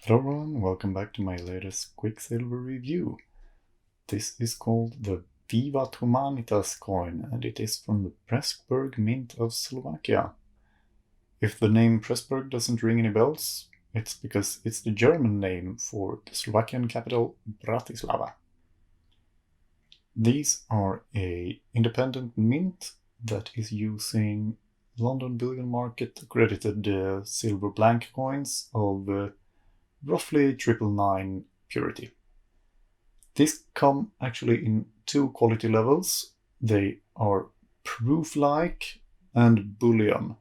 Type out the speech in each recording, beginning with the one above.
Hello everyone, welcome back to my latest Quicksilver review. This is called the Vivat Humanitas coin, and it is from the Pressburg Mint of Slovakia. If the name Pressburg doesn't ring any bells, it's because it's the German name for the Slovakian capital Bratislava. These are an independent mint that is using London bullion market accredited silver blank coins of roughly 999 purity. These come actually in two quality levels. They are proof-like and bullion,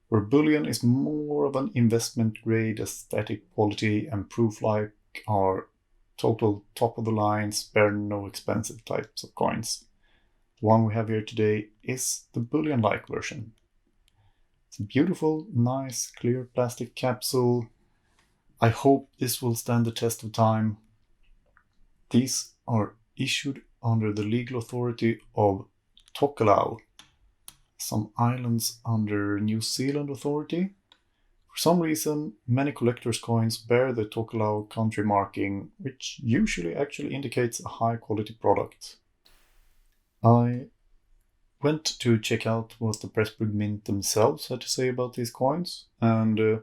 where bullion is more of an investment grade aesthetic quality and proof-like are total top of the line, spare no expensive types of coins. The one we have here today is the bullion-like version. It's a beautiful, nice, clear plastic capsule. I hope this will stand the test of time. These are issued under the legal authority of Tokelau, some islands under New Zealand authority. For some reason, many collector's coins bear the Tokelau country marking, which usually actually indicates a high quality product. I went to check out what the Pressburg Mint themselves had to say about these coins, and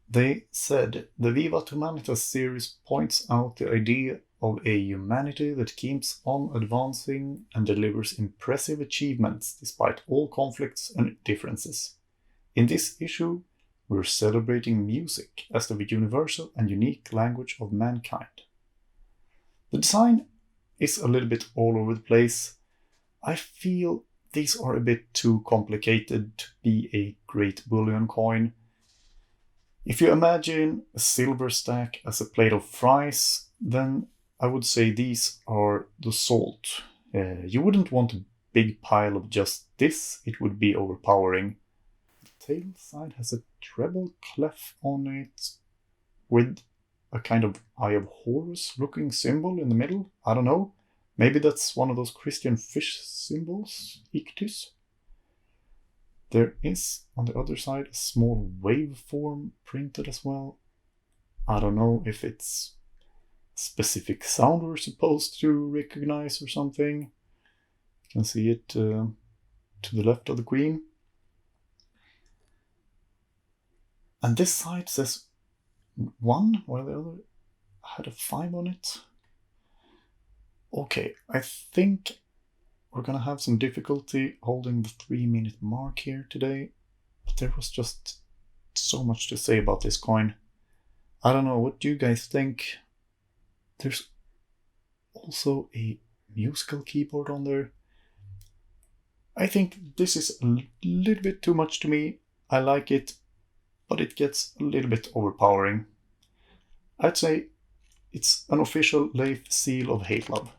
they said the Vivat Humanitas series points out the idea of a humanity that keeps on advancing and delivers impressive achievements despite all conflicts and differences. In this issue, we're celebrating music as the universal and unique language of mankind. The design is a little bit all over the place. I feel these are a bit too complicated to be a great bullion coin. If you imagine a silver stack as a plate of fries, then I would say these are the salt. You wouldn't want a big pile of just this, it would be overpowering. The tail side has a treble clef on it with a kind of Eye of Horus looking symbol in the middle. I don't know. Maybe that's one of those Christian fish symbols, ictus. There is, on the other side, a small waveform printed as well. I don't know if it's a specific sound we're supposed to recognize or something. You can see it to the left of the queen. And this side says 1, while the other had a 5 on it. Okay, I think we're gonna have some difficulty holding the 3-minute mark here today, but there was just so much to say about this coin. I don't know, what do you guys think? There's also a musical keyboard on there. I think this is a little bit too much to me. I like it, but it gets a little bit overpowering. I'd say it's an official Leif seal of hate love.